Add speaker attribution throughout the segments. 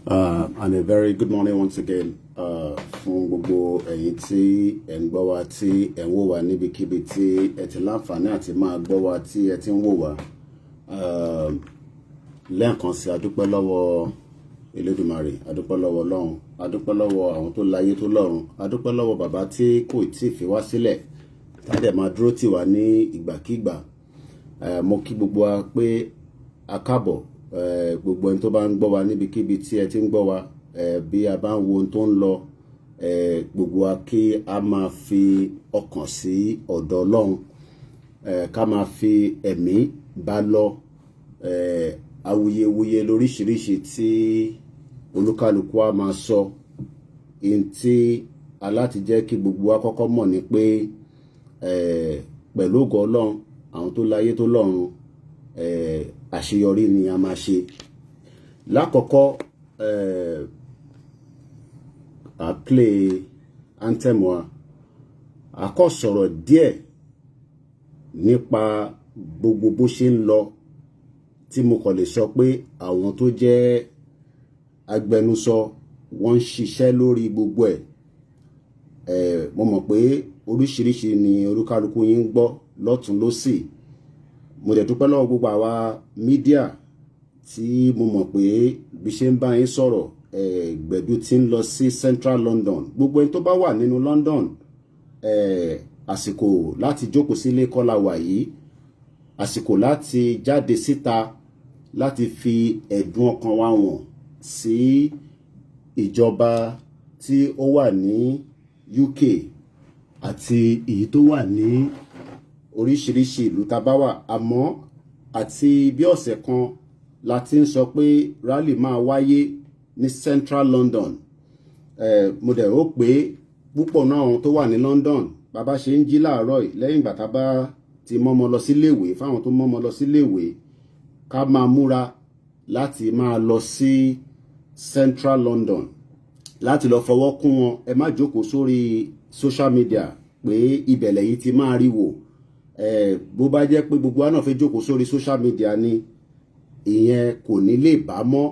Speaker 1: And a very good morning once again fún gbogbo ẹ̀yin tí ẹ ń gbọ́ wa tí ẹ ń wò wá níbikíbi tí ẹ ti láǹfààní àti máa gbọ́ wa tí ẹ ti ń wò wá. Lẹ́ẹ̀kan sí adúpẹ́ lọ́wọ́ Elédùmarè, adúpẹ́ lọ́wọ́ Ọlọ́run, adúpẹ́ lọ́wọ́ àwọn tó láyé tó lọ́run, adúpẹ́ lọ́wọ́ bàbá tí kò tí ì fi wá sílẹ̀ tádẹ̀ máa dúró tì wá ní ìgbàkígbà. Mo kí gbogbo wa pé a káàbọ̀, gbogbo ẹni tó bá ń gbọ́ wa níbikíbi tí ẹ ti ń gbọ́ wa, bí a bá ń wo ohun tó ń lọ, gbogbo wa kí a máa fi ọkàn sí ọ̀dọ̀ Ọlọ́run, ká máa fi ẹ̀mí bá lọ. Awuyewuye lóríṣiríṣi tí olúkálùkù á máa sọ, in tí aláti jẹ́ kí gbogbo wa kọ́kọ́ mọ̀ ni pé pẹ̀lú ògo Ọlọ́run, àwọn tó láyé tó lọ́run, àṣeyọrí ni a máa ṣe. Lákọ̀ọ́kọ́ a play anthem wa, a kọ́ sọ̀rọ̀ díẹ̀ nípa gbogbo bó ṣe ń lọ, tí mo kàn lè sọ pé àwọn tó jẹ́ agbẹnusọ wọ́n ń ṣiṣẹ́ lórí gbogbo ẹ̀. Mo mọ̀ pé oríṣiríṣi ni olúkálùkù yín ń gbọ́ lọ́tún lósì. Mo dẹ̀ dúpẹ́ lọ́wọ́ gbogbo àwa mídíà tí mo mọ̀ pé bí ṣe ń bá yín sọ̀rọ̀, gbẹ̀du tí ń lọ sí Central London. Gbogbo ẹni tó bá wà nínú London, àsìkò láti jókòó sílé kọ́ la wà yìí, àsìkò láti jáde síta láti fi ẹ̀dùn ọkàn wa hàn sí ìjọba tí ó wà ní UK àti èyí tó wà ní oríṣiríṣi ìlú tá bá wà. Àmọ́ àti bí ọ̀sẹ̀ kan la ti ń sọ pé rally máa wáyé ní Central London. Mo dẹ̀ rò pé púpọ̀ náà àwọn tó wà ní London, bàbá ṣe ń jí láàárọ̀ yìí lẹ́yìn ìgbà tá bá ti mọ́mọ lọ síléèwé, fáwọn tó mọ́mọ lọ síléèwé, ká máa múra láti máa lọ sí Central London láti lọ fọwọ́ kún wọn. Ẹ má jókòó sórí social media pé ibẹ̀lẹ̀ yìí ti máa rí wò. Bó bá jẹ́ pé gbogbo wa náà fẹ́ jókòó sórí social media ni, ìyẹn kò ní lè bá mọ́.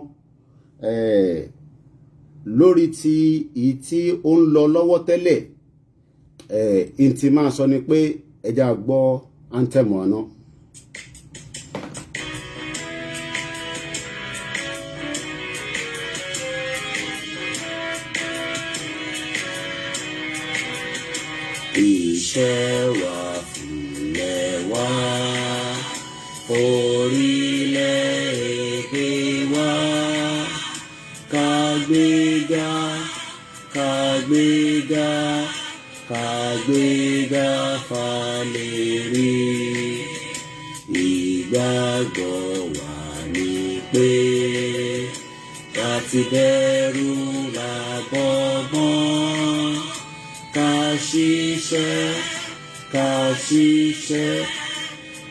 Speaker 1: Lórí ti èyí tí ó ń lọ lọ́wọ́ tẹ́lẹ̀, in ti máa sọ ni pé ẹ já gbọ́ anthem wa náà. Iṣẹ́ wa fúnlẹ̀ wá, orílẹ̀-èdè wa, ká gbéga, ká gbéga, ká gbéga fálérí. Ìgbàgbọ́ wa ni pé láti bẹ̀rù làbọ̀bọ̀n, ká ṣiṣẹ́, ká ṣiṣẹ́,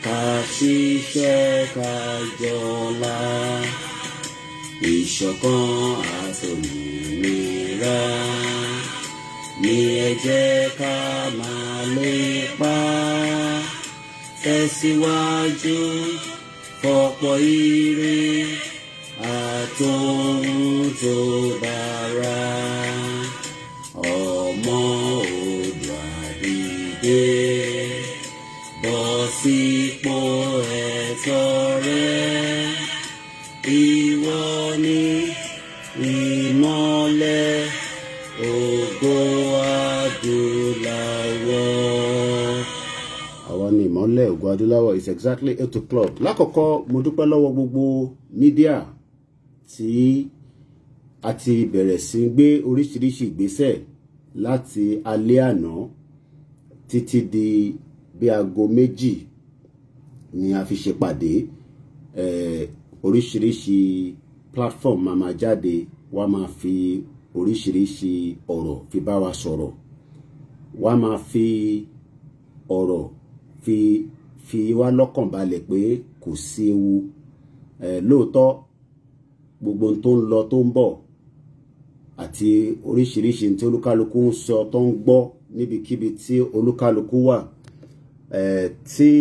Speaker 1: ká ṣiṣẹ́, ká jọlá. Ìṣọ̀kan àtòmìnira ni ẹ jẹ́ ká máa lépa. Tẹ̀síwájú fọ̀pọ̀ ire àtòhun tó dára. Ọmọ Oòduà dìde, bọ́ sípò ẹ̀tọ́ rẹ. Ìwọ ni ìmọ́lẹ̀ ògo adúláwọ̀. Àwa ni ìmọ́lẹ̀ ògo adúláwọ̀. It's exactly 8 o'clock. Lákọ̀ọ́kọ́ mo dúpẹ́ lọ́wọ́ gbogbo mídíà tí a ti bẹ̀rẹ̀ sí gbé oríṣiríṣi ìgbésẹ̀ láti alẹ́ àná títí di bí aago 2 ni a fi ṣe pàdé. Oríṣiríṣi platform máa jáde, wá máa fi oríṣiríṣi ọ̀rọ̀ fi bá wa sọ̀rọ̀, wá máa fi ọ̀rọ̀ fi wá lọ́kàn balẹ̀ pé kò sí ewu. Lóòótọ́ gbogbo tó ń lọ tó ń bọ̀ àti oríṣiríṣi tí olúkálùkù ń sọ tó ń gbọ́ níbikíbi tí olúkálùkù wà, tí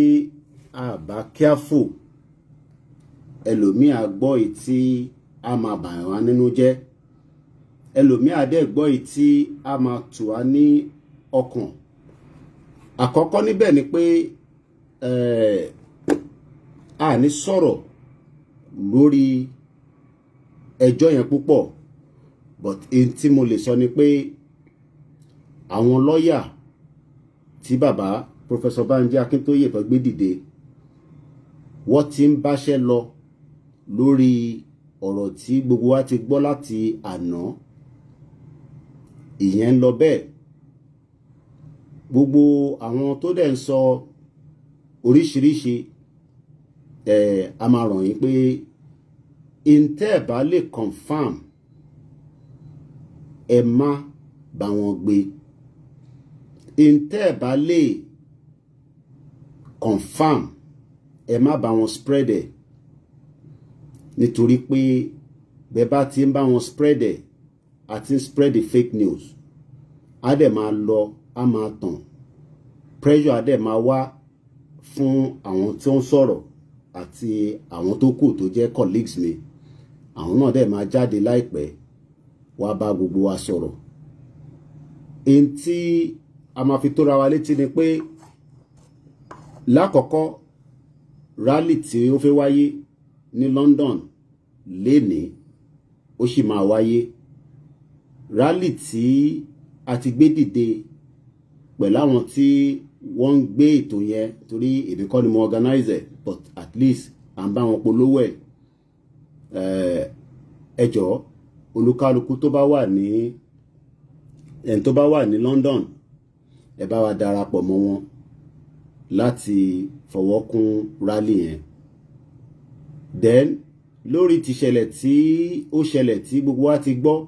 Speaker 1: a bá careful, ẹlòmíà gbọ́ tí a máa bà wá nínú jẹ́ ẹlòmíà dẹ̀ gbọ́ yìí tí a máa tù wá ní ọkàn. Àkọ́kọ́ níbẹ̀ ni pé a ní sọ̀rọ̀ lórí ẹjọ́ yẹn púpọ̀, but èyí tí mo lè sọ ni pé àwọn lọ́ọ̀yà tí bàbá Professor Banji Akíntóyè tó gbé dìde, wọ́n ti ń báṣẹ́ lọ lórí ọ̀rọ̀ tí gbogbo wa ti gbọ́ láti àná. Ìyẹn ń lọ bẹ́ẹ̀. Gbogbo àwọn tó dẹ̀ ń sọ oríṣiríṣi a máa rọ̀ yín pé intẹ́ bá lè confam ẹ má bá wọn gbé. Intẹ́ bá lè confam ẹ má bá wọn spread ẹ̀, nítorí pé bẹ́ẹ̀ bá ti ń bá wọn spread ẹ̀ àti spread the fake news, á dẹ̀ máa lọ, á máa tàn, pressure á dẹ̀ máa wá fún àwọn tí ó ń sọ̀rọ̀ àti àwọn tó kù tó jẹ́ colleagues mi. Àwọn náà dẹ̀ máa jáde láìpẹ́ wá bá gbogbo wa sọ̀rọ̀. Èyí tí a máa fi tóra wa létí ni pé lákọ̀ọ́kọ́ rally tí ó fẹ́ wáyé ní London lénìí ó sì máa wáyé. Rally tí a ti gbé dìde pẹ̀lú àwọn tí wọ́n ń gbé ètò yẹn, torí èmi kọ́ ni mo organize it, but at least à ń bá wọn polówó ẹ̀. Ẹ jọ̀ọ́ olúkálukú tó bá wà ní London, ẹ bá wa darapọ̀ mọ́ wọn láti fọwọ́ kún rally yẹn. Then lórí ti ṣẹlẹ̀ tí ó ṣẹlẹ̀ tí gbogbo wa ti gbọ́,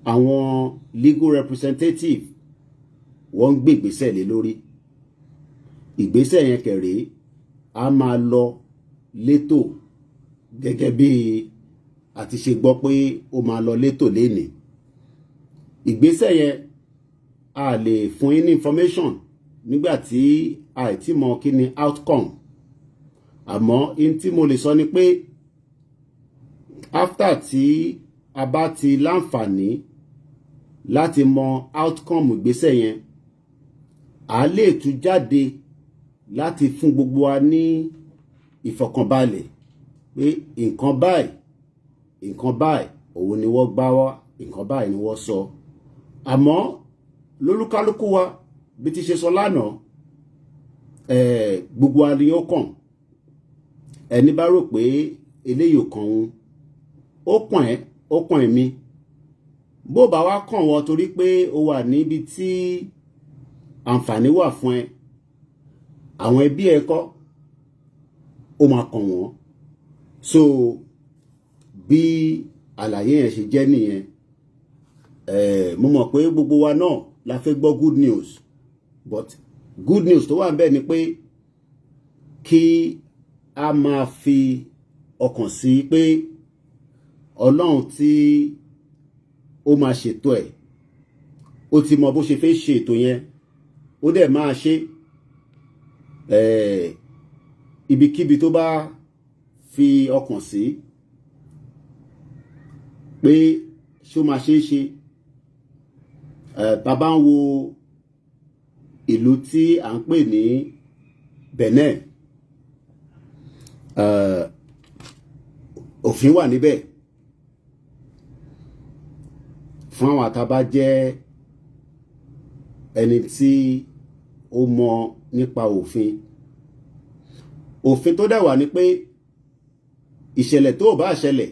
Speaker 1: àwọn legal representative wọ́n ń gbé ìgbésẹ̀ lé lórí. Ìgbésẹ̀ yẹn kẹ̀rẹ́ a máa lọ létò gẹ́gẹ́ bí a ti ṣe gbọ́ pé ó máa lọ létò lénìí. Ìgbésẹ̀ yẹn a lè fún yín ní information nígbà tí a ti mọ kí ni outcome. Àmọ́ in tí mo lè sọ ni pé after tí a bá ti láǹfààní láti mọ outcome ìgbésẹ̀ yẹn, a lè tún jáde láti fún gbogbo wa ní ìfọ̀kànbalẹ̀ pé nǹkan báyìí òun ni wọ́n gbá wá, nǹkan báyìí ni wọ́n sọ. Àmọ́ lólúkálùkù wa bí ti ṣe sọ lánàá, gbogbo wa ni ó kàn. Ẹni bá rò pé eléyìí ò kàn òun, ó kàn ẹ́, ó kàn èmi. Bó bá wá kàn wọ́n torí pé ó wà níbi tí àǹfààní wà fún ẹ, àwọn ẹbí ẹ kọ́, ó máa kàn wọ́n. So bí àlàyé yẹn ṣe jẹ́ nìyẹn. Mo mọ̀ pé gbogbo wa náà la fẹ́ gbọ́ good news, but good news tó wà níbẹ̀ ni pé kí a máa fi ọkàn sí pé Ọlọ́run tí ó máa ṣètò ẹ̀, ó ti mọ bó ṣe fẹ́ ṣe ètò yẹn, ó dẹ̀ máa ṣe. Ibikíbi tó bá fi ọkàn sí pé ṣó máa ṣe é ṣe. Bàbá ń wo ìlú tí à ń pè ní Benin, òfin wà níbẹ̀ fún àwọn àtàbá jẹ́ ẹni tí ó mọ nípa òfin. Òfin tó dẹ̀ wà ní pé ìṣẹ̀lẹ̀ tó bá ṣẹlẹ̀,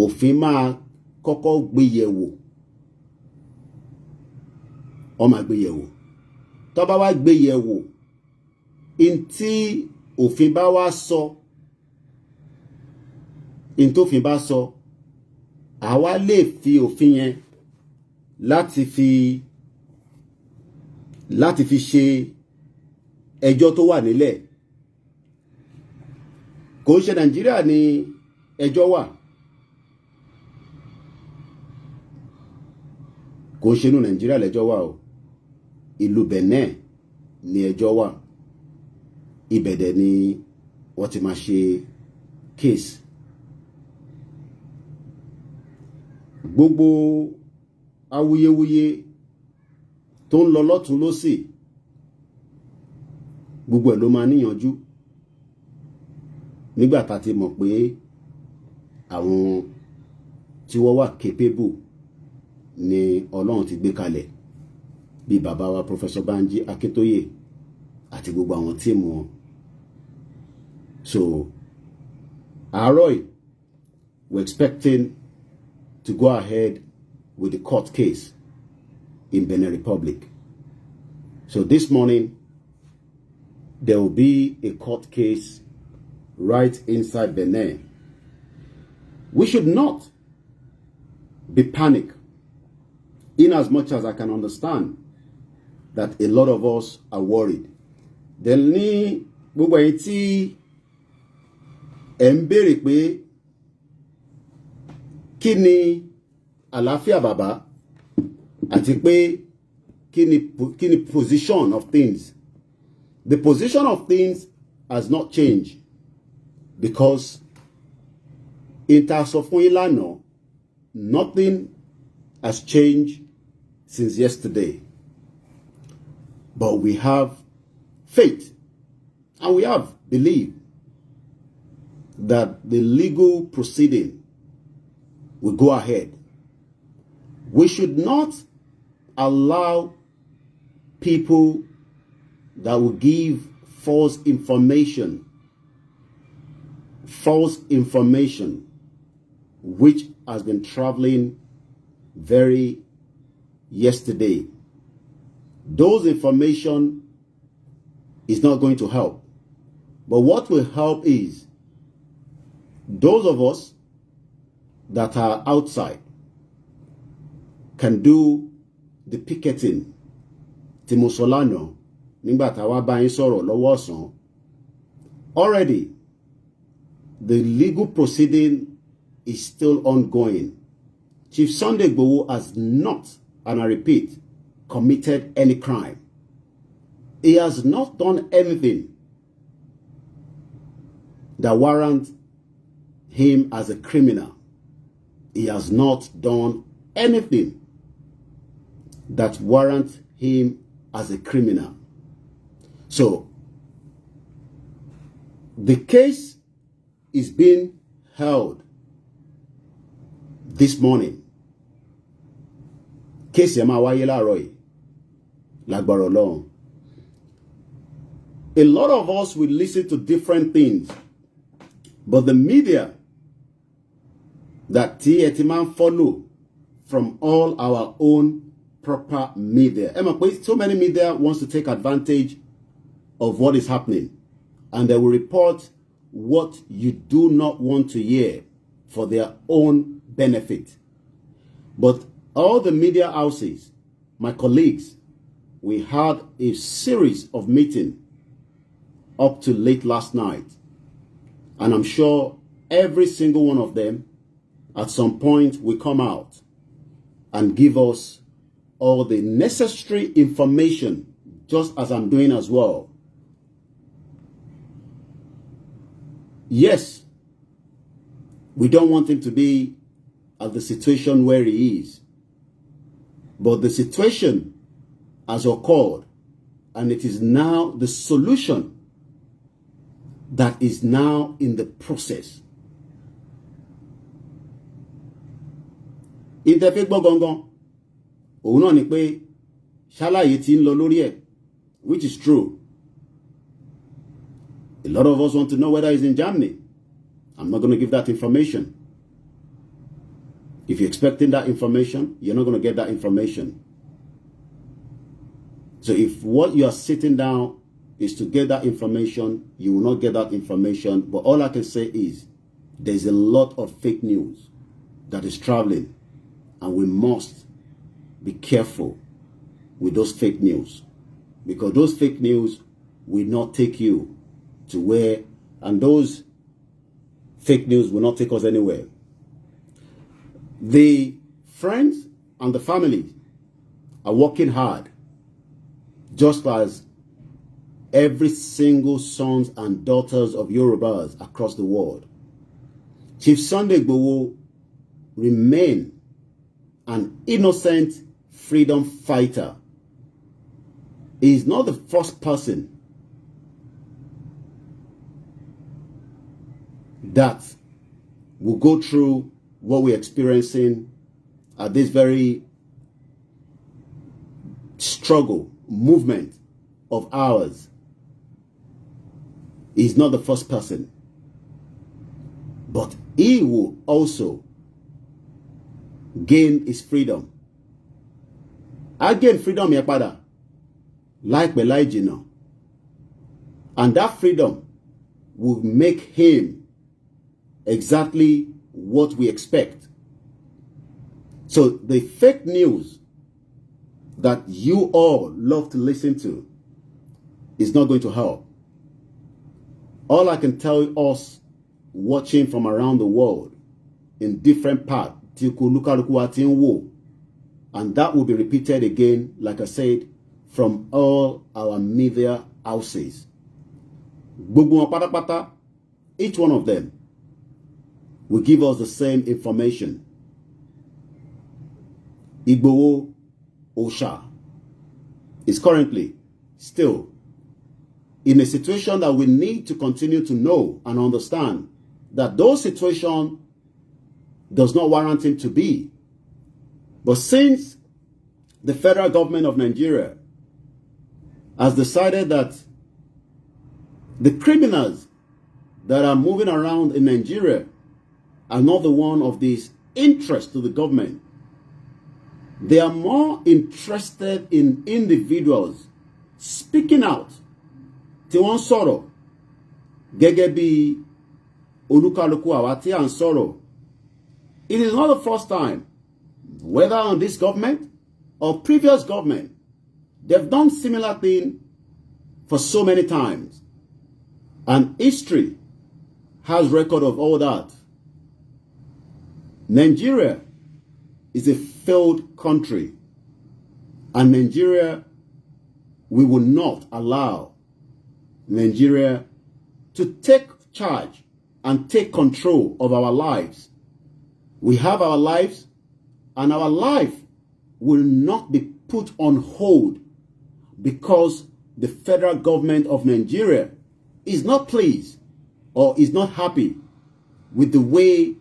Speaker 1: òfin máa kọ́kọ́ gbé yẹ̀wò. Ó máa gbé yẹ̀wò. Tó bá wá gbé yẹ̀wò, in tí òfin bá wá sọ, in tó òfin bá sọ, àwa lè fi òfin yẹn láti fi ṣe ẹjọ́ tó wà nílẹ̀. Kò ń ṣe Nàìjíríà ni ẹjọ́ wà. Kò ń ṣe inú Nàìjíríà lẹ́jọ́ wà o. Ìlú Benin ni ẹjọ́ wà. Ibẹ̀ dẹ̀ ni wọ́n ti máa ṣe case. gbogbo awuyewuye tó ń lọ lọ́tún lósì gbogbo ẹ̀ ló máa níyanjú nígbà tá ti mọ̀ pé àwọn tí wọ́n wà capable ni Ọlọ́run ti gbé kalẹ̀ bí bàbá wa Professor Banji Akintoye àti gbogbo àwọn tíìmù wọn. So àárọ̀ yìí we're expecting to go ahead with the court case in Benin Republic. So this morning there will be a court case right inside Benin. We should not be panicked, in as much as I can understand that a lot of us are worried. Then ní gbogbo ẹ̀yin tí ẹ ń béèrè pé kí ni àlàáfíà bàbá àti pé kí ni position of things. The position of things has not changed because in terms of ìlànà, nothing has changed since yesterday. But we have faith and we have belief that the legal proceeding will go ahead. We should not allow people that will give false information which has been traveling very yesterday. Those information is not going to help. But what will help is those of us that are outside can do the picketing. Timosolano, nígbà tá wá bá yín sọ̀rọ̀ lọ́wọ́ ọ̀sán. Already, the legal proceeding is still ongoing. Chief Sunday Igboho has not, and I repeat, committed any crime. He has not done anything that warrants him as a criminal. He has not done anything that warrants him as a criminal. So, the case is being held this morning. Case yẹn máa wáyé láàárọ̀ yìí lágbára Ọlọ́run. A lot of us will listen to different things, but the media that TETman follow from all our own proper media. So many media wants to take advantage of what is happening, and they will report what you do not want to hear for their own benefit. But all the media houses, my colleagues, we had a series of meetings up to late last night. And I'm sure every single one of them at some point will come out and give us all the necessary information, just as I'm doing as well. Yes, we don't want him to be at the situation where he is. But the situation has occurred, and it is now the solution that is now in the process. Interfaith gbọ́ngàn, òun náà ni pé ṣàlàyé tí ń lọ lórí ẹ̀, which is true. A lot of us want to know whether he's in Germany. I'm not going to give that information. If you're expecting that information, you're not going to get that information. So if what you are sitting down is to get that information, you will not get that information. But all I can say is there's a lot of fake news that is traveling, and we must be careful with those fake news, because those fake news will not take you to where, and those fake news will not take us anywhere. The friends and the family are working hard, just as every single sons and daughters of Yorubas across the world. Chief Sunday Igboho remain an innocent freedom fighter. He is not the first person that will go through what we're experiencing at this very struggle, movement of ours. He's not the first person. But he will also gain his freedom. I gain freedom yẹn padà láìpẹ́ láì jìnnà. And that freedom will make him exactly what we expect. So the fake news that you all love to listen to is not going to help. All I can tell us watching from around the world in different parts, and that will be repeated again, like I said, from all our media houses. Each one of them will give us the same information. Igboho Osha is currently still in a situation that we need to continue to know and understand that those situation does not warrant him to be. But since the federal government of Nigeria has decided that the criminals that are moving around in Nigeria are not the one of this interest to the government, they are more interested in individuals speaking out. Tí wọ́n sọ̀rọ̀ gẹ́gẹ́ bí olúkálùkù àwa tí à ń sọ̀rọ̀. It is not the first time, whether on this government or previous government, they've done similar thing for so many times. And history has record of all that. Nigeria is a failed country. And Nigeria, we will not allow Nigeria to take charge and take control of our lives. We have our lives, and our life will not be put on hold because the federal government of Nigeria is not pleased or is not happy with the way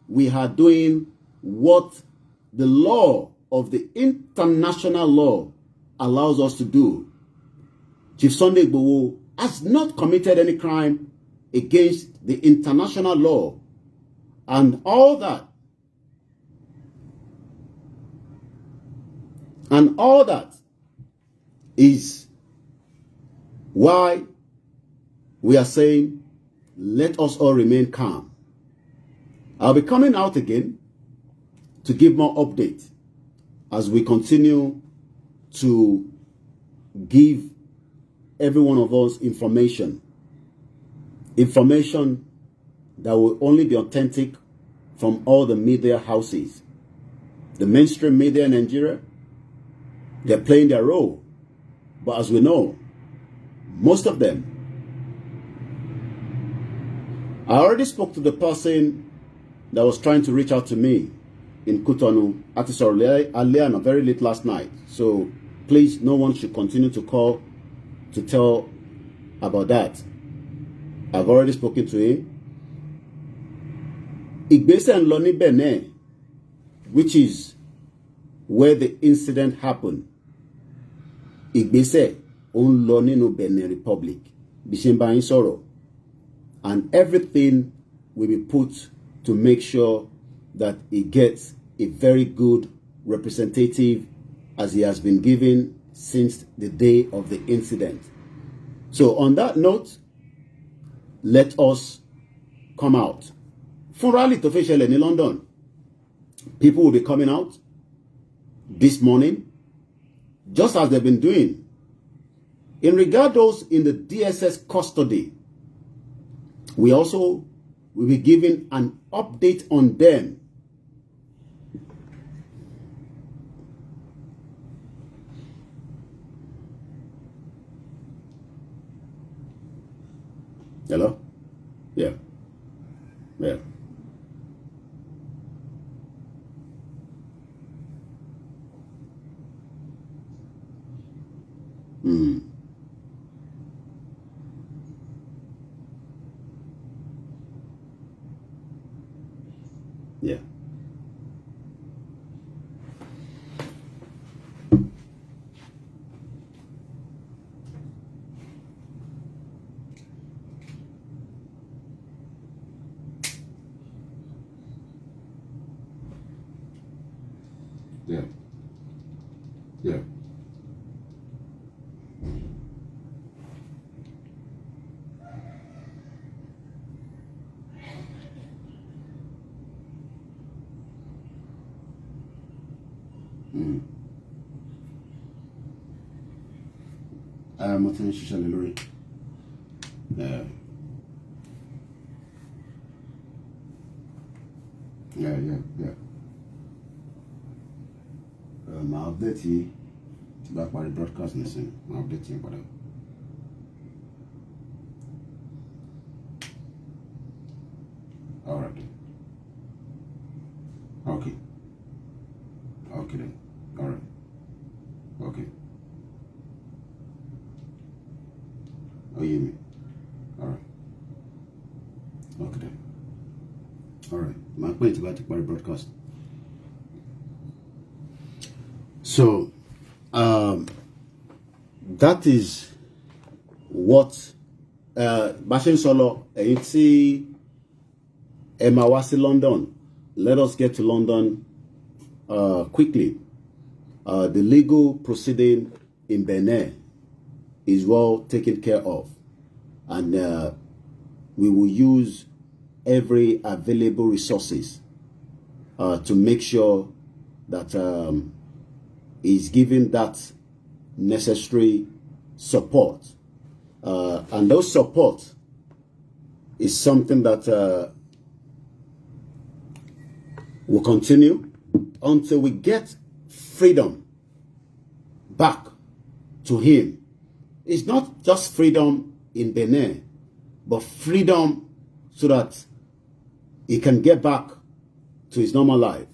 Speaker 1: we are doing what the law of the international law allows us to do. Chief Sunday Igboho has not committed any crime against the international law, and all that is why we are saying let us all remain calm. I'll be coming out again to give more updates as we continue to give every one of us information that will only be authentic from all the media houses. The mainstream media in Nigeria, they're playing their role. But as we know, most of them, I already spoke to the person that was trying to reach out to me in Cotonou at Aliana very late last night. So please, no one should continue to call to tell about that. I've already spoken to him. Ìgbésẹ̀ ń lọ ní Benin, which is where the incident happened. Ìgbésẹ̀ ń lọ nínú Benin Republic, bí ṣe ń bá yín sọ̀rọ̀, and everything will be put to make sure that he gets a very good representative as he has been given since the day of the incident. So on that note, let us come out. Fún rally tó fẹ́ ṣẹlẹ̀ ní London, people will be coming out this morning, just as they've been doing. In regard those in the DSS custody, we also will be giving an update on them. Hello? Yeah. Yeah. Yeah. Yeah. Yeah. Mo ti ń ṣiṣẹ́ lé lórí. Yeah. Màá update yìí tí bá parí broadcast nísìnyí, màá update yìí padà. All right. Okay. Okay then. All right. Okay. Oh, you hear me? All right. Okay then. All right. My point is about to parí broadcast. So, that is what Bashin Solo, tí ẹ máa wá sí London. Let us get to London quickly. The legal proceeding in Benin is well taken care of, and we will use every available resources to make sure that is given that necessary support, and those support is something that will continue until we get freedom back to him. It's not just freedom in Benin, but freedom so that he can get back to his normal life.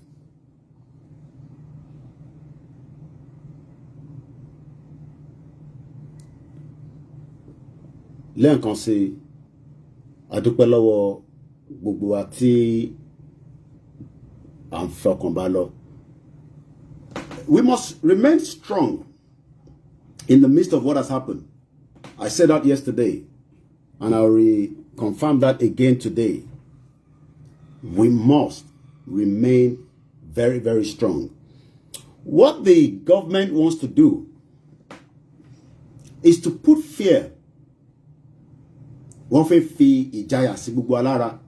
Speaker 1: Lẹ́ẹ̀kan sí, a dúpẹ́ lọ́wọ́ gbogbo wa tí à ń fọkàn bá lọ. We must remain strong in the midst of what has happened. I said that yesterday, and I'll reconfirm that again today. We must remain very, very strong. What the government wants to do is to put fear. Wọ́n fẹ́ fi ìjayà sí gbogbo alára.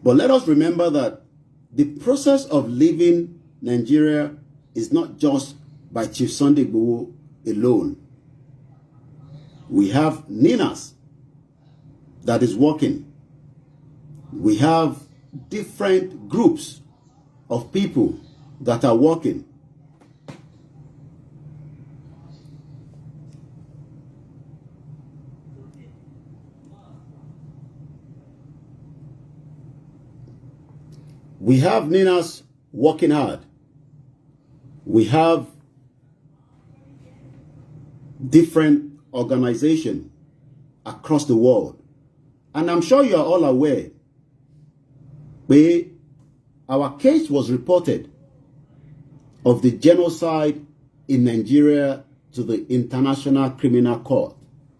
Speaker 1: But let us remember that the process of leaving Nigeria is not just by Chief Sunday Igboho alone. We have Ninas that is working. We have different groups of people that are working. We have Ninas working hard. We have different organizations across the world. And I'm sure you are all aware, where our case was reported of the genocide in Nigeria to the International Criminal Court.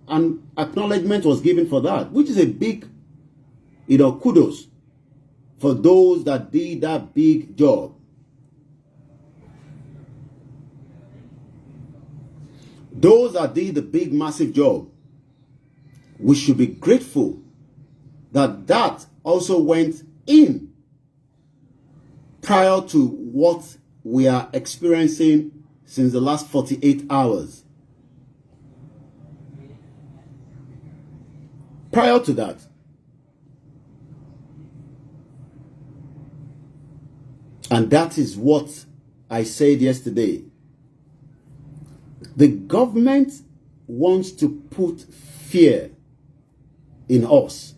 Speaker 1: And acknowledgement was given for that, which is a big, kudos for those that did that big job. Those that did the big, massive job, we should be grateful that that also went in prior to what we are experiencing since the last 48 hours. Prior to that, and that is what I said yesterday. The government wants to put fear in us.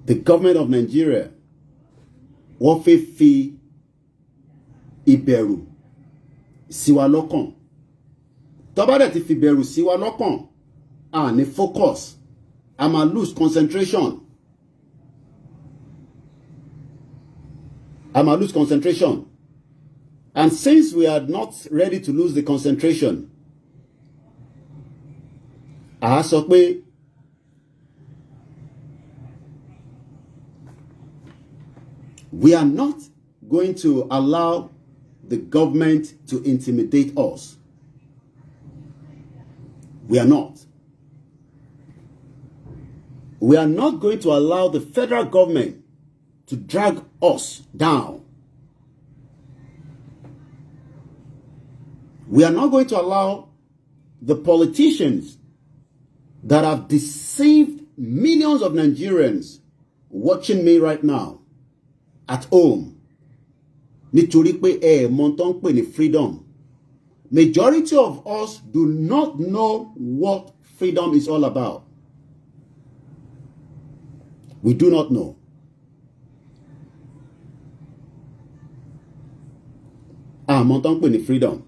Speaker 1: The government of Nigeria wọ́n fẹ́ fi ìbẹ̀rù sí wa lọ́kàn. Tó bá dẹ̀ ti fi ìbẹ̀rù sí wa lọ́kàn, a ní focus, a máa lose concentration. I might lose concentration. And since we are not ready to lose the concentration, a sọ pé we are not going to allow the government to intimidate us. We are not. We are not going to allow the federal government to drag us down. We are not going to allow the politicians that have deceived millions of Nigerians watching me right now at home. Nítorí pé mọ̀ tó ń pè ní freedom. Majority of us do not know what freedom is all about. We do not know. Mọ̀ tó ń pè ní freedom.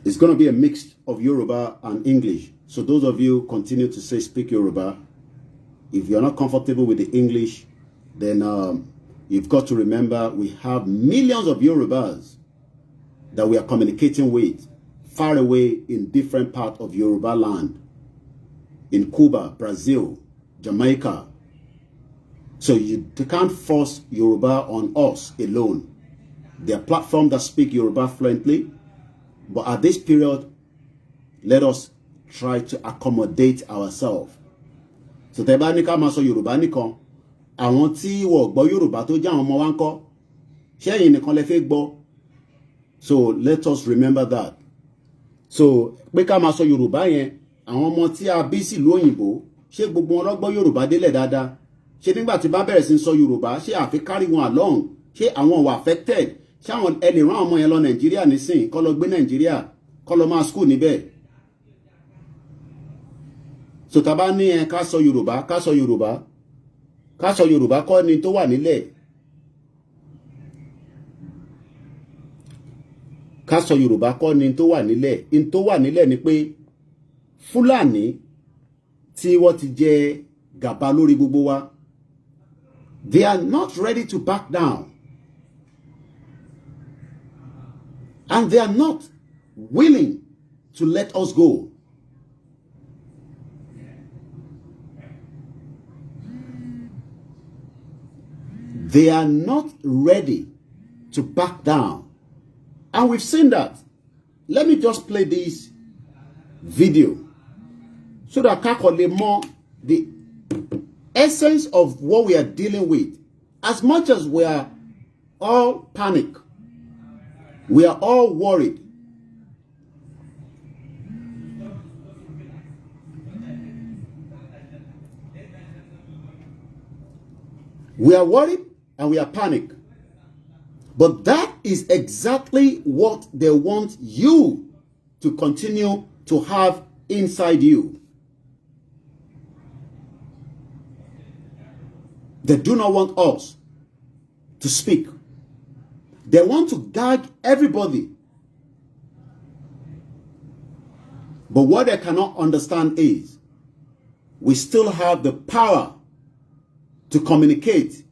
Speaker 1: It's going to be a mix of Yoruba and English. So those of you continue to say speak Yoruba. If you're not comfortable with the English, then you've got to remember we have millions of Yorubas that we are communicating with far away in different parts of Yoruba land. In Cuba, Brazil, Jamaica. So you can't force Yoruba on us alone. There are platforms that speak Yoruba fluently. But at this period, let us try to accommodate ourselves. So tẹ́ bá ní ká máa sọ Yorùbá nìkan, àwọn tí wọ́n gbọ́ Yorùbá tó jẹ́ àwọn ọmọ wa ńkọ́, ṣé ẹ̀yin nìkan lẹ fẹ́ gbọ́? So let us remember that. So pé ká máa sọ Yorùbá yẹn, àwọn ọmọ tí a bí sílùú òyìnbó, ṣé gbogbo wọn ló gbọ́ Yorùbá délẹ̀ dáadáa? Ṣé nígbà tí bá bẹ̀rẹ̀ sí sọ Yorùbá, ṣé àfi carry wọn along? Ṣé àwọn wà affected? Ṣé àwọn ẹni rán ọmọ yẹn lọ Nàìjíríà nísìn kó lọ gbé Nàìjíríà kó lọ máa school níbẹ̀? So tá bá ní ká sọ Yorùbá, ká sọ Yorùbá. Ká sọ Yorùbá kọ́ ni tó wà nílẹ̀. Ká sọ Yorùbá kọ́ ni tó wà nílẹ̀. In tó wà nílẹ̀ ni pé Fúlàní tí wọ́n ti jẹ gàba lórí gbogbo wa, they are not ready to back down. And they are not willing to let us go. They are not ready to back down. And we've seen that. Let me just play this video so that I can more the essence of what we are dealing with. As much as we are all panicked, we are all worried. We are worried and we are panicked. But that is exactly what they want you to continue to have inside you. They do not want us to speak. They want to gag everybody. But what they cannot understand is we still have the power to communicate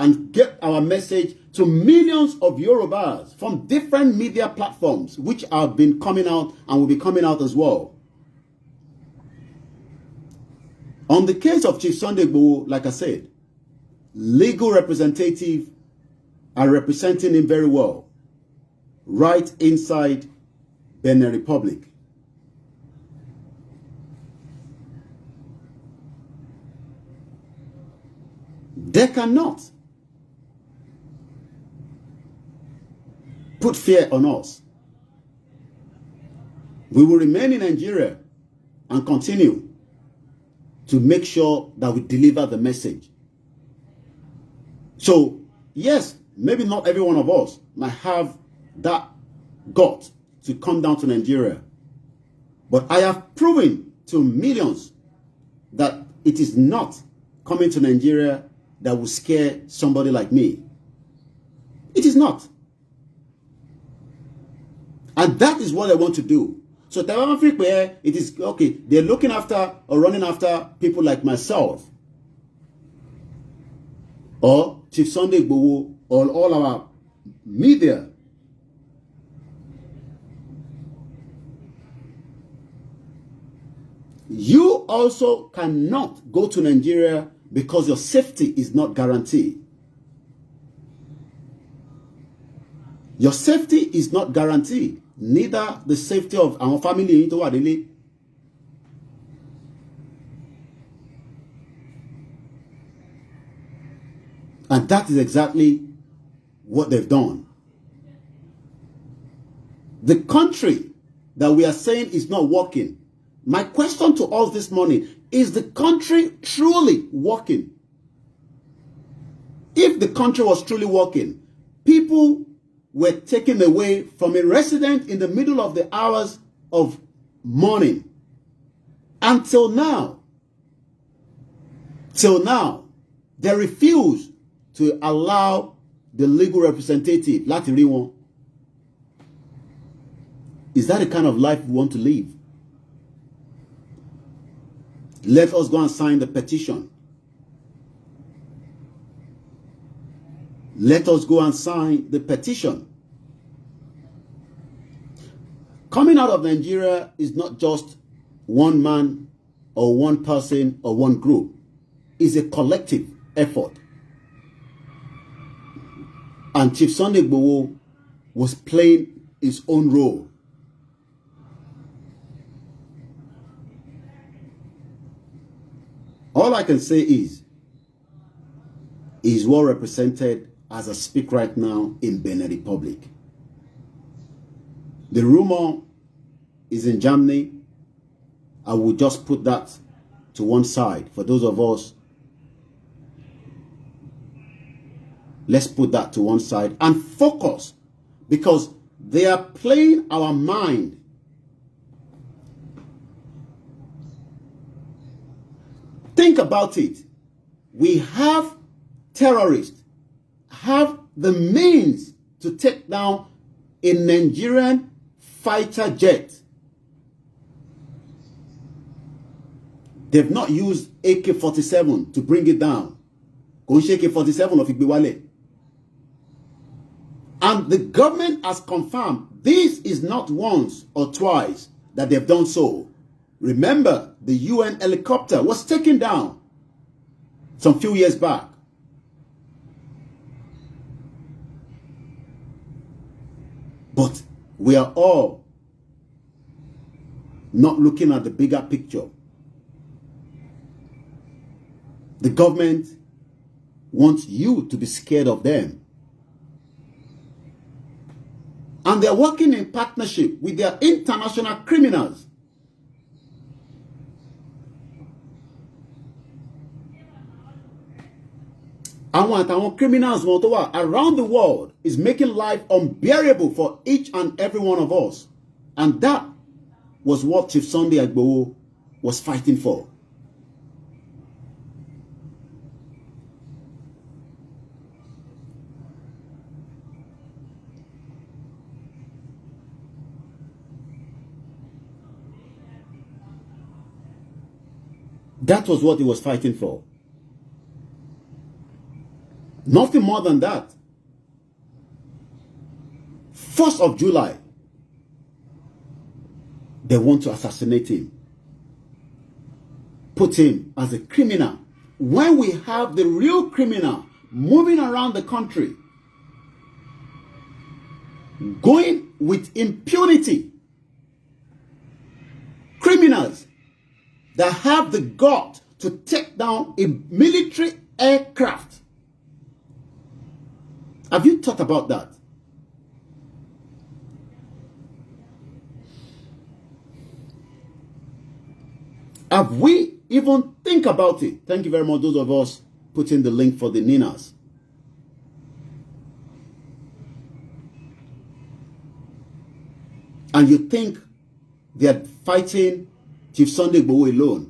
Speaker 1: and get our message to millions of Yorubas from different media platforms which have been coming out and will be coming out as well. On the case of Chief Sunday Igboho, like I said, legal representative are representing him very well right inside Benin Republic. They cannot put fear on us. We will remain in Nigeria and continue to make sure that we deliver the message. So, yes, maybe not every one of us might have that gut to come down to Nigeria. But I have proven to millions that it is not coming to Nigeria that will scare somebody like me. It is not. And that is what I want to do. So it is okay. They're looking after or running after people like myself. or Chief Sunday Igboho or all our media. You also cannot go to Nigeria because your safety is not guaranteed. Your safety is not guaranteed. Neither the safety of our family. And that is exactly what they've done. The country that we are saying is not working. My question to us this morning, is the country truly working? If the country was truly working, people were taken away from a resident in the middle of the hours of morning. Until now, they refuse to allow the legal representative, láti rí wọn. Is that the kind of life we want to live? Let us go and sign the petition. Let us go and sign the petition. Coming out of Nigeria is not just one man or one person or one group. It's a collective effort. And Chief Sunday Igboho was playing his own role. All I can say is well represented as I speak right now in Benin Republic. The rumor is in Germany. I will just put that to one side. For those of us, let's put that to one side and focus, because they are playing our mind. Think about it. We have terrorists, have the means to take down a Nigerian fighter jet. They've not used AK-47 to bring it down. AK-47 of Igboho. And the government has confirmed this is not once or twice that they've done so. Remember, the UN helicopter was taken down some few years back. But we are all not looking at the bigger picture. The government wants you to be scared of them. And they're working in partnership with their international criminals. Our criminals around the world is making life unbearable for each and every one of us. And that was what Chief Sunday Igboho was fighting for. That was what he was fighting for. Nothing more than that. 1st of July, they want to assassinate him. Put him as a criminal. When we have the real criminal moving around the country, going with impunity, criminals that have the gut to take down a military aircraft. Have you thought about that? Have we even think about it? Thank you very much, those of us putting the link for the Ninas. And you think they are fighting Chief Sunday Igboho alone?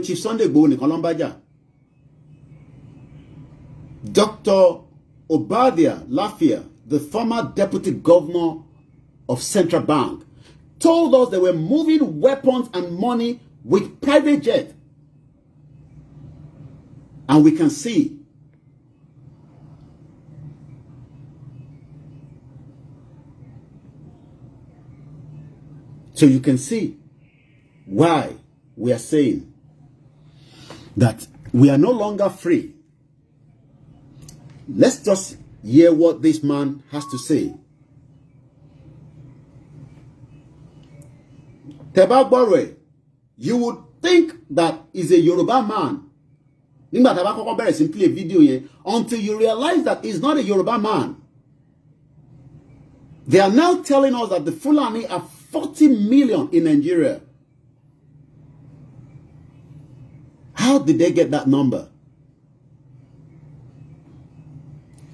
Speaker 1: Chief Sunday Igboho nìkan ló ń bá jà. Dr. Obadiah Lafia, the former deputy governor of Central Bank, told us they were moving weapons and money with private jet. And we can see so you can see why we are saying that we are no longer free. Let's just hear what this man has to say. Tebabore, you would think that he's a Yoruba man. Simply a video here, until you realize that he's not a Yoruba man. They are now telling us that the Fulani are 40 million in Nigeria. How did they get that number?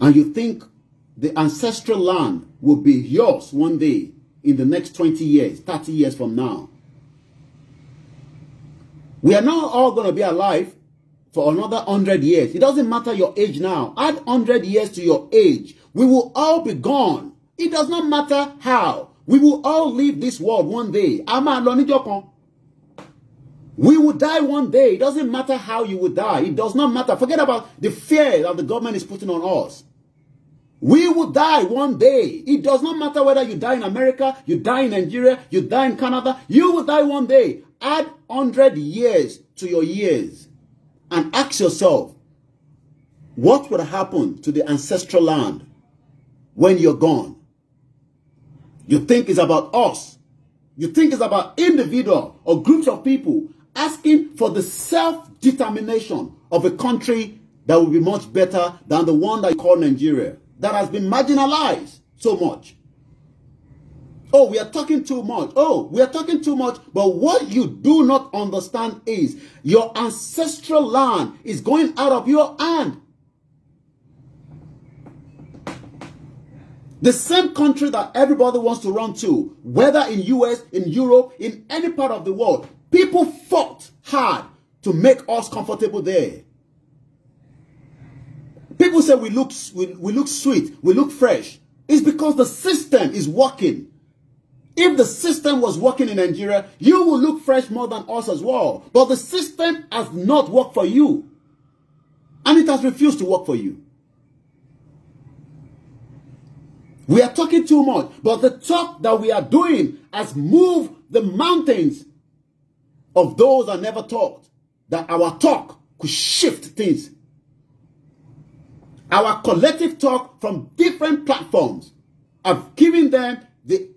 Speaker 1: And you think the ancestral land will be yours one day in the next 20 years, 30 years from now? We are now all going to be alive for another 100 years. It doesn't matter your age now. Add 100 years to your age. We will all be gone. It does not matter how. We will all leave this world one day. We will die one day. It doesn't matter how you will die. It does not matter. Forget about the fear that the government is putting on us. We will die one day. It does not matter whether you die in America, you die in Nigeria, you die in Canada. You will die one day. Add 100 years to your years and ask yourself, what would happen to the ancestral land when you're gone? You think it's about us. You think it's about individual or groups of people asking for the self-determination of a country that will be much better than the one that you call Nigeria, that has been marginalized so much. Oh, we are talking too much. Oh, we are talking too much. But what you do not understand is your ancestral land is going out of your hand. The same country that everybody wants to run to, whether in US, in Europe, in any part of the world, people fought hard to make us comfortable there. People say we look sweet, we look fresh. It's because the system is working. If the system was working in Nigeria, you will look fresh more than us as well. But the system has not worked for you. And it has refused to work for you. We are talking too much, but the talk that we are doing has moved the mountains of those that never thought that our talk could shift things. Our collective talk from different platforms have given them the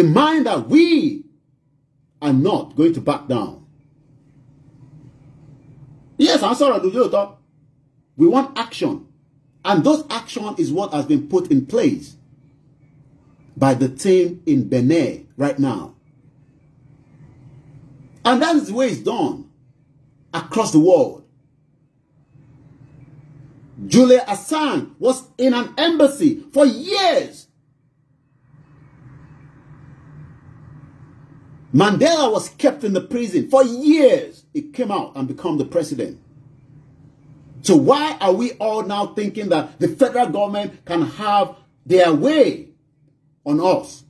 Speaker 1: mind that we are not going to back down. Yes, I'm sorry to do that. We want action. And those action is what has been put in place by the team in Benin right now. And that is the way it's done across the world. Julia Assange was in an embassy for years. Mandela was kept in the prison for years. He came out and became the president. So why are we all now thinking that the federal government can have their way on us?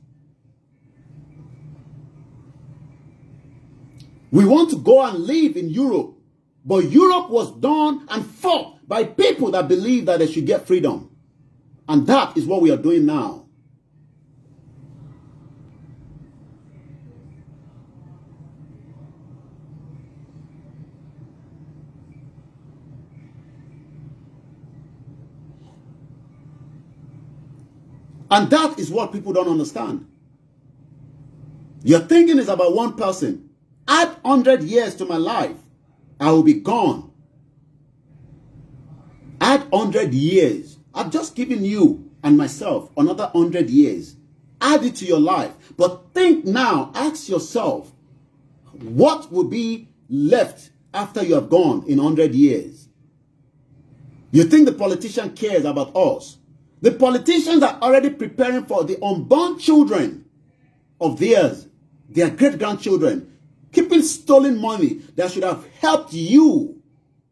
Speaker 1: We want to go and live in Europe, but Europe was done and fought by people that believe that they should get freedom. And that is what we are doing now. And that is what people don't understand. Your thinking is about one person. Add 100 years to my life, I will be gone. Add 100 years. I've just given you and myself another 100 years. Add it to your life. But think now, ask yourself, what will be left after you have gone in 100 years? You think the politician cares about us? The politicians are already preparing for the unborn children of theirs, their great-grandchildren, keeping stolen money that should have helped you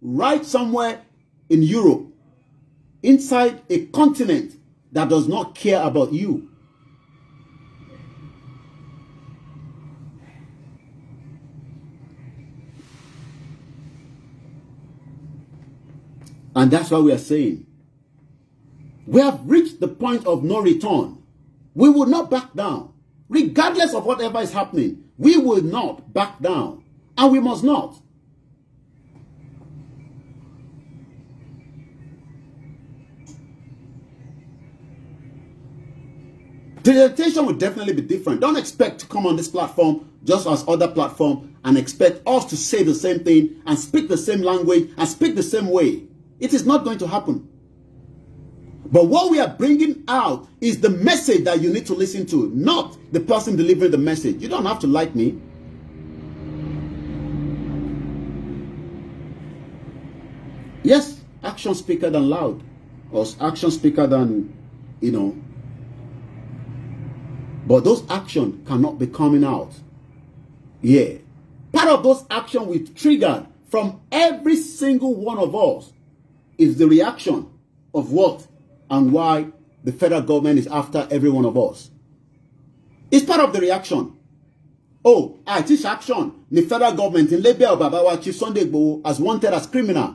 Speaker 1: right somewhere in Europe, inside a continent that does not care about you. And that's why we are saying, we have reached the point of no return. We will not back down. Regardless of whatever is happening, we will not back down. And we must not. The presentation will definitely be different. Don't expect to come on this platform just as other platforms and expect us to say the same thing and speak the same language and speak the same way. It is not going to happen. But what we are bringing out is the message that you need to listen to, not the person delivering the message. You don't have to like me. Yes, action speaker than loud, or action speaker than, but those actions cannot be coming out. Yeah. Part of those actions we triggered from every single one of us is the reaction of what and why the federal government is after every one of us. It's part of the reaction. Oh, this action, the federal government in Libya or Babawa Chief Sunday Igboho as wanted as criminal.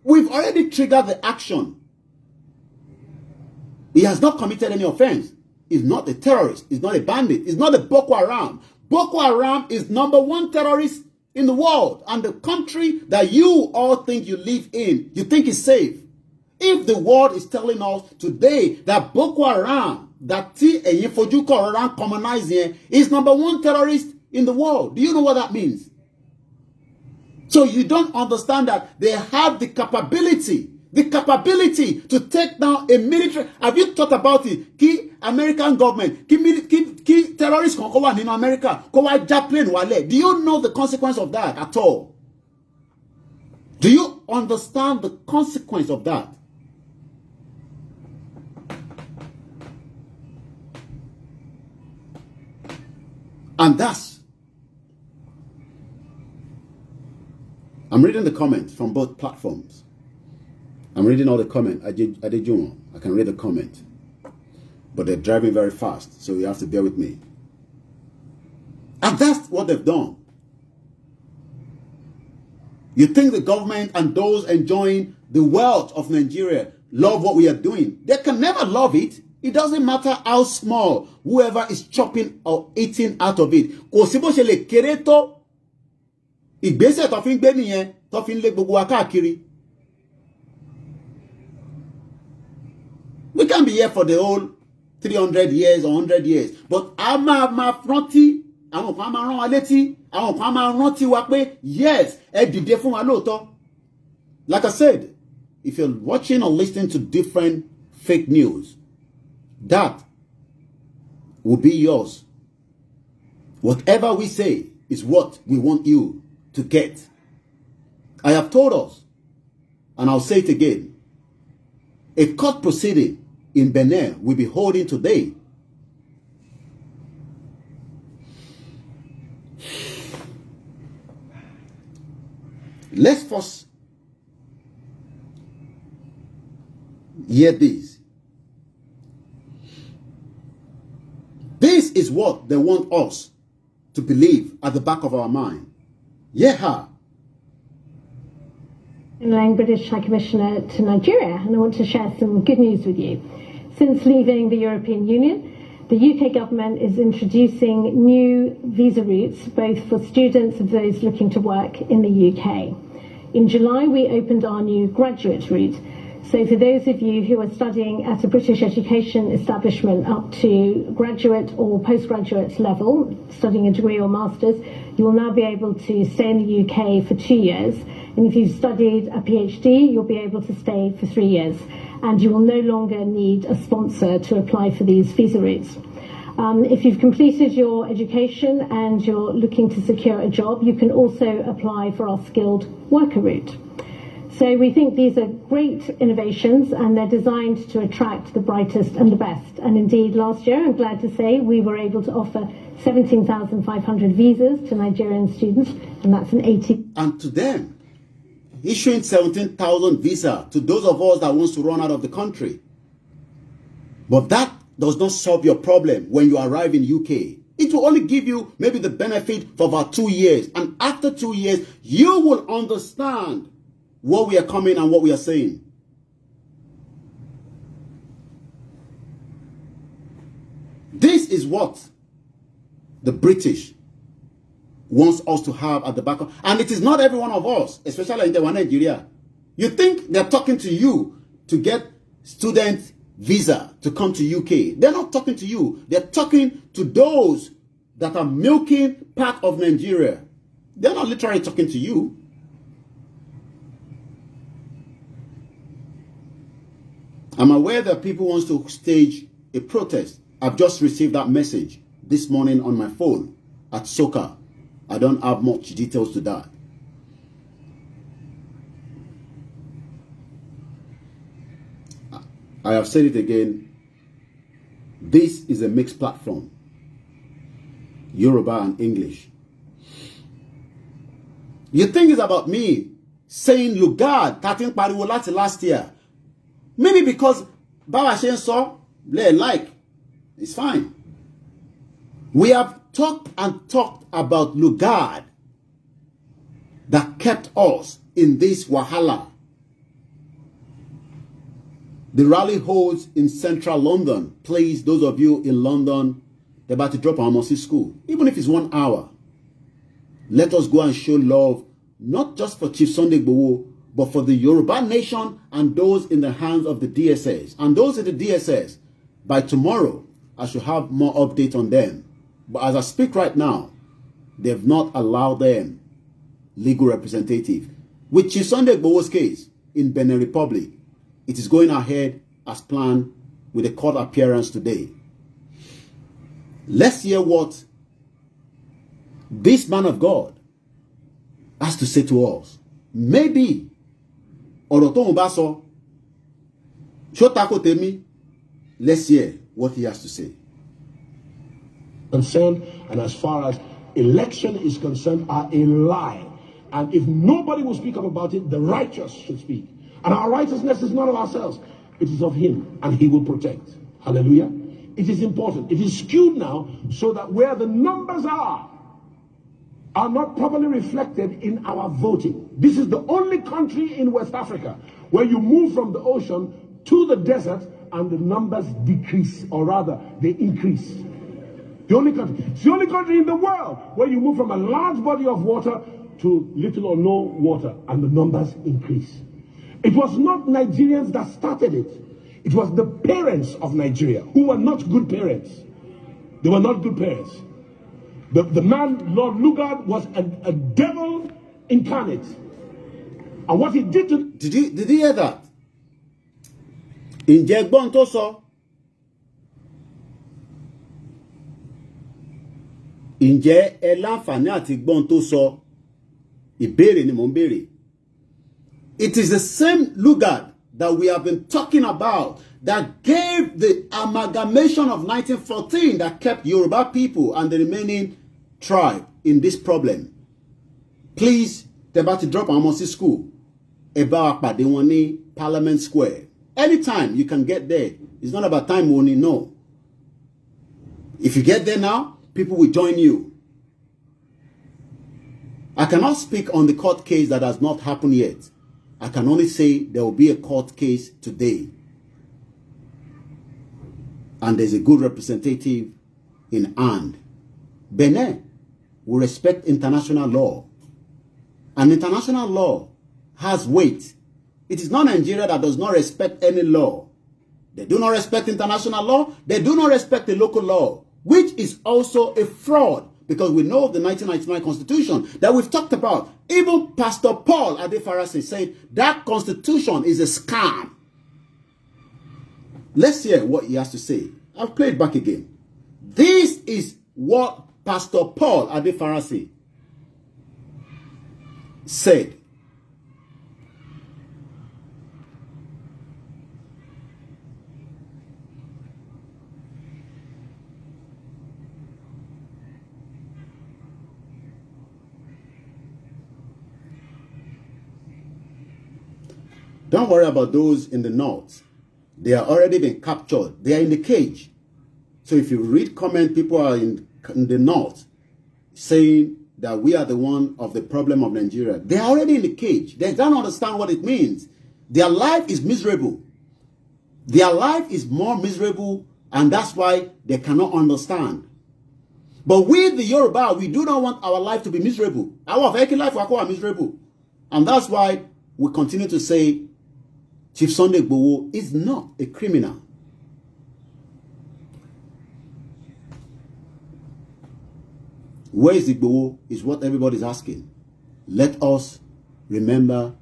Speaker 1: We've already triggered the action. He has not committed any offense. He's not a terrorist. He's not a bandit. He's not a Boko Haram. Boko Haram is #1 terrorist in the world and the country that you all think you live in, you think is safe. If the world is telling us today that Boko Haram, that Fojuko Haram commonizing is #1 terrorist in the world, do you know what that means? So you don't understand that they have the capability to take down a military. Have you thought about it? Key American government, key terrorists can go in America, do you know the consequence of that at all? Do you understand the consequence of that? And I'm reading the comments from both platforms. I'm reading all the comments. I can read the comment. But they're driving very fast, so you have to bear with me. And that's what they've done. You think the government and those enjoying the wealth of Nigeria love what we are doing? They can never love it. It doesn't matter how small whoever is chopping or eating out of it. We can't be here for the whole 300 years or 100 years. But yes, like I said, if you're watching or listening to different fake news, that will be yours. Whatever we say is what we want you to get. I have told us, and I'll say it again, a court proceeding in Benin will be holding today. Let's first hear this. This is what they want us to believe at the back of our mind. Yeah.
Speaker 2: I'm British High Commissioner to Nigeria, and I want to share some good news with you. Since leaving the European Union, the UK government is introducing new visa routes, both for students and those looking to work in the UK. In July, we opened our new graduate route. So for those of you who are studying at a British education establishment up to graduate or postgraduate level, studying a degree or master's, you will now be able to stay in the UK for 2 years. And if you've studied a PhD, you'll be able to stay for 3 years. And you will no longer need a sponsor to apply for these visa routes. If you've completed your education and you're looking to secure a job, you can also apply for our skilled worker route. So we think these are great innovations, and they're designed to attract the brightest and the best. And indeed, last year, I'm glad to say, we were able to offer 17,500 visas to Nigerian students, and that's an 80.
Speaker 1: And to them, issuing 17,000 visas to those of us that wants to run out of the country. But that does not solve your problem when you arrive in UK. It will only give you maybe the benefit for about 2 years. And after 2 years, you will understand what we are coming and what we are saying. is what the British wants us to have at the back of, and it is not every one of us, especially in the one Nigeria. You think they're talking to you to get student visa to come to UK. They're not talking to you. They're talking to those that are milking part of Nigeria. They're not literally talking to you. I'm aware that people want to stage a protest. I've just received that message this morning on my phone at Soka. I don't have much details to that. I have said it again. This is a mixed platform. Yoruba and English. You think it's about me saying Lugard, Tatin Pariwo láti last year. Maybe because Baba Shen saw, like, it's fine. We have talked and talked about Lugard that kept us in this Wahala. The rally holds in central London. Please, those of you in London, they're about to drop our Mosi school. Even if it's 1 hour, let us go and show love, not just for Chief Sunday Igboho, but for the Yoruba nation and those in the hands of the DSS. And those in the DSS, by tomorrow, I should have more update on them. But as I speak right now, they've not allowed them legal representative. With Chief Sunday Igboho's case in Benin Republic, it is going ahead as planned with a court appearance today. Let's hear what this man of God has to say to us. Maybe let's hear what he has to say.
Speaker 3: Concerned, and as far as election is concerned, are a lie. And if nobody will speak up about it, the righteous should speak. And our righteousness is not of ourselves. It is of him, and he will protect. Hallelujah. It is important. It is skewed now so that where the numbers are not properly reflected in our voting. This is the only country in West Africa where you move from the ocean to the desert and the numbers decrease, or rather, they increase. The only country. It's the only country in the world where you move from a large body of water to little or no water and the numbers increase. It was not Nigerians that started it. It was the parents of Nigeria who were not good parents. They were not good parents. The man, Lord Lugard, was a devil incarnate. And what he did to...
Speaker 1: Did you hear that? Ǹjẹ́ gbọ́n tó sọ? Ǹjẹ́ ẹ láǹfààní àti gbọ́n tó sọ? Ìbéèrè ni mò ń béèrè. It is the same Lugard that we have been talking about that gave the amalgamation of 1914 that kept Yoruba people and the remaining tribe in this problem. Please, they're about to drop our Mosi school. About pàdé wọn ní Parliament Square. Anytime you can get there. It's not about time only, no. If you get there now, people will join you. I cannot speak on the court case that has not happened yet. I can only say there will be a court case today. And there's a good representative in hand. Benin will respect international law. And international law has weight. It is not Nigeria that does not respect any law. They do not respect international law. They do not respect the local law, which is also a fraud. Because we know the 1999 Constitution that we've talked about. Even Pastor Paul Adefarasi said that Constitution is a scam. Let's hear what he has to say. I'll play it back again. This is what Pastor Paul Adefarasi said. Don't worry about those in the north. They are already been captured. They are in the cage. So if you read comment, people are in the north saying that we are the one of the problem of Nigeria. They are already in the cage. They don't understand what it means. Their life is miserable. Their life is more miserable And that's why they cannot understand. But we, the Yoruba, we do not want our life to be miserable. Our working life will be miserable. And that's why we continue to say Chief Sunday Igboho is not a criminal. Where is Igboho is what everybody is asking. Let us remember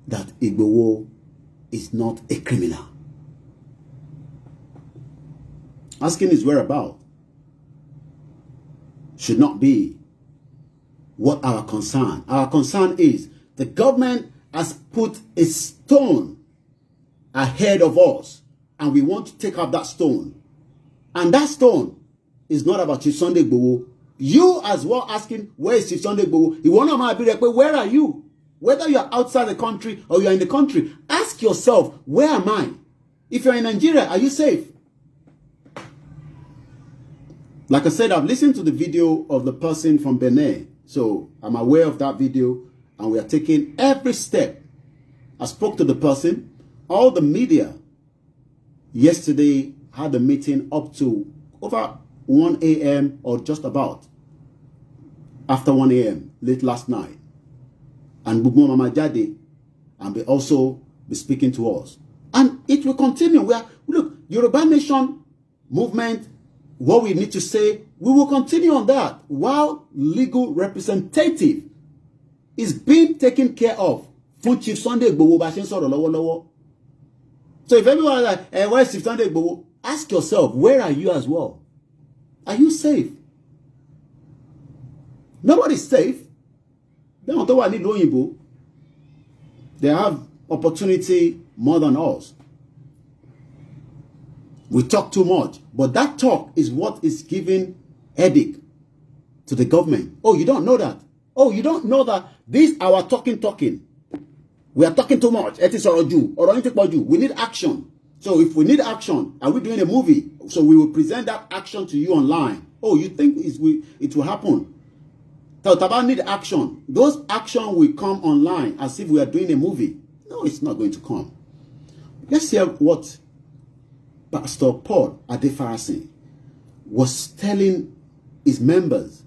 Speaker 1: that Igboho is not a criminal. Asking his whereabouts should not be what our concern. Our concern is the government has put a stone ahead of us and we want to take up that stone. And that stone is not about Chief Sunday Igboho. You as well asking, where is Chief Sunday Igboho? You want to be like, where are you? Whether you are outside the country or you are in the country, ask yourself, where am I? If you're in Nigeria, are you safe? Like I said, I've listened to the video of the person from Benin. So I'm aware of that video and we are taking every step. I spoke to the person. All the media yesterday had a meeting up to over 1 a.m. or just about after 1 a.m. late last night. And Bugmo Mama Jade and they also be speaking to us. And it will continue. Look, Yoruba Nation movement, what we need to say, we will continue on that while legal representative is being taken care of. Fún Chief Sunday Igboho bá ṣe ń sọ̀rọ̀ lọ́wọ́lọ́wọ́. So if everyone is like, where's Chief Sunday Igboho? Ask yourself, where are you as well? Are you safe? Nobody's safe. They don't know what they need. They have opportunity more than us. We talk too much, but that talk is what is giving headache to the government. Oh, you don't know that? Oh, you don't know that this our talking. We are talking too much. We need action. So if we need action, are we doing a movie? So we will present that action to you online. Oh, you think it will happen? Taba need action. Those action will come online as if we are doing a movie. No, it's not going to come. Let's hear what Pastor Paul Adefarasi was telling his members.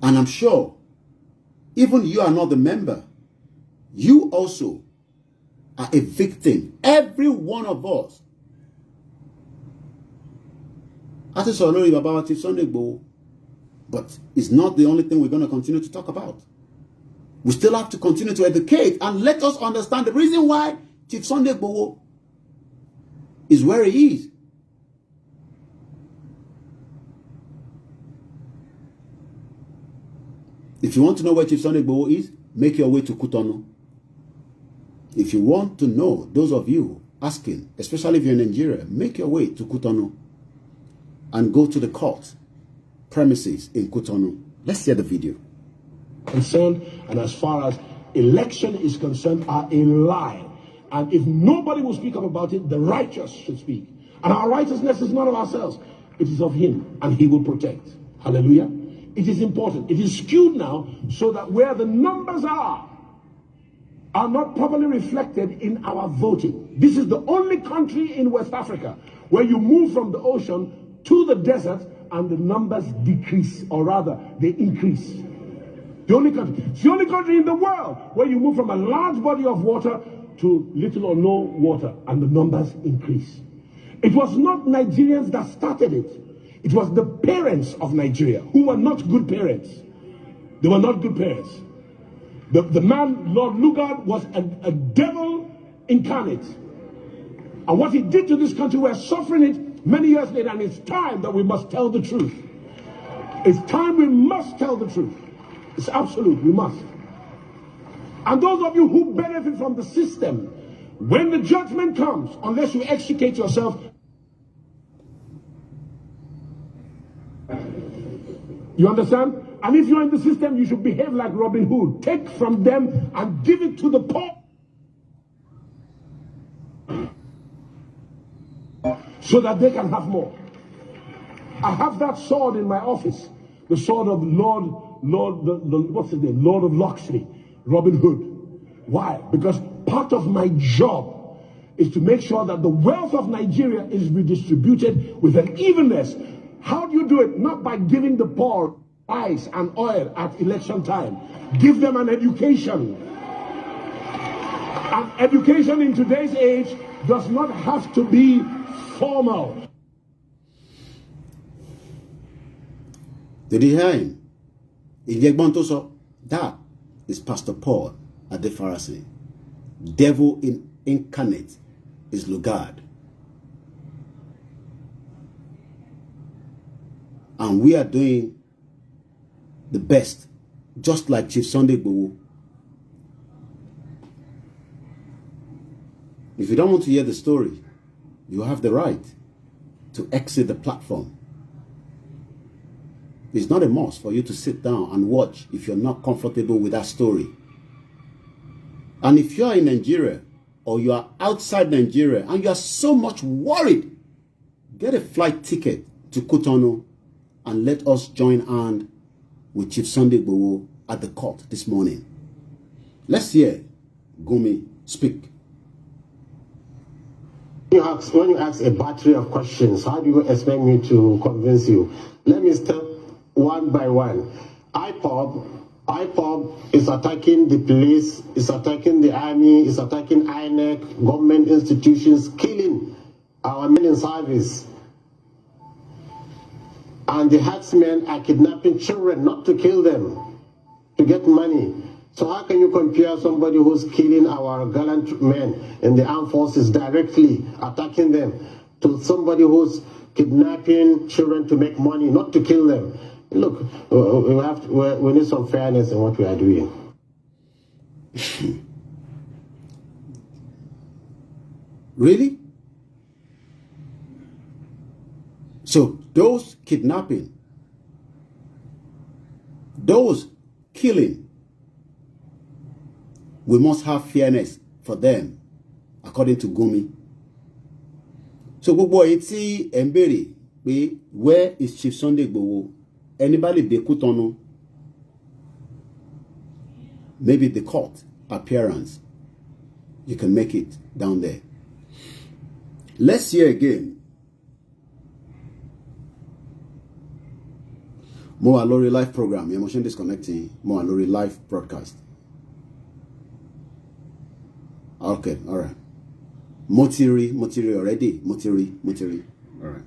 Speaker 1: And I'm sure, even you are not the member, you also are a victim. Every one of us. As I saw about Chief Sunday Igboho, but it's not the only thing we're going to continue to talk about. We still have to continue to educate and let us understand the reason why Chief Sunday Igboho is where he is. If you want to know where Chief Sunday Igboho is, make your way to Cotonou. If you want to know, those of you asking, especially if you're in Nigeria, make your way to Cotonou and go to the court premises in Cotonou. Let's hear the video.
Speaker 3: Concerned, and as far as election is concerned, are a lie. And if nobody will speak up about it, the righteous should speak. And our righteousness is not of ourselves. It is of him, and he will protect. Hallelujah. It is important. It is skewed now so that where the numbers are not properly reflected in our voting. This is the only country in West Africa where you move from the ocean to the desert and the numbers decrease, or rather, they increase. The only country. It's the only country in the world where you move from a large body of water to little or no water, and the numbers increase. It was not Nigerians that started it. It was the parents of Nigeria who were not good parents. They were not good parents. The man, Lord Lugard, was a devil incarnate. And what he did to this country, we're suffering it many years later, and it's time that we must tell the truth. It's time we must tell the truth. It's absolute, we must. And those of you who benefit from the system, when the judgment comes, unless you extricate yourself, you understand? And if you're in the system, you should behave like Robin Hood. Take from them and give it to the poor, so that they can have more. I have that sword in my office, the sword of what's his name? Lord of Locksley, Robin Hood. Why? Because part of my job is to make sure that the wealth of Nigeria is redistributed with an evenness. How do you do it? Not by giving the poor rice and oil at election time. Give them an education. And education in today's age does not have to be formal.
Speaker 1: Did you hear him? That is Pastor Paul Adefarasi. Devil incarnate is Lugard. And we are doing the best, just like Chief Sunday Igboho. If you don't want to hear the story, you have the right to exit the platform. It's not a must for you to sit down and watch if you're not comfortable with that story. And if you are in Nigeria or you are outside Nigeria and you are so much worried, get a flight ticket to Cotonou and let us join hand with Chief Sunday Igboho at the court this morning. Let's hear Gumi speak.
Speaker 4: When you ask a battery of questions, how do you expect me to convince you? Let me step one by one. IPOB is attacking the police, is attacking the army, is attacking INEC, government institutions, killing our men in service. And the herdsmen are kidnapping children, not to kill them, to get money. So how can you compare somebody who's killing our gallant men in the armed forces directly, attacking them, to somebody who's kidnapping children to make money, not to kill them? Look, we need some fairness in what we are doing.
Speaker 1: Really? So those kidnapping, those killing, we must have fairness for them, according to Gumi. So gbogbo etí embere pé where is Chief Sunday Igboho? Anybody be Cotonou? Maybe the court appearance. You can make it down there. Let's hear again. Mo Alori live program. Emotion disconnecting. Mo Alori live broadcast. Okay, all right. Motiri already. Motiri. All right.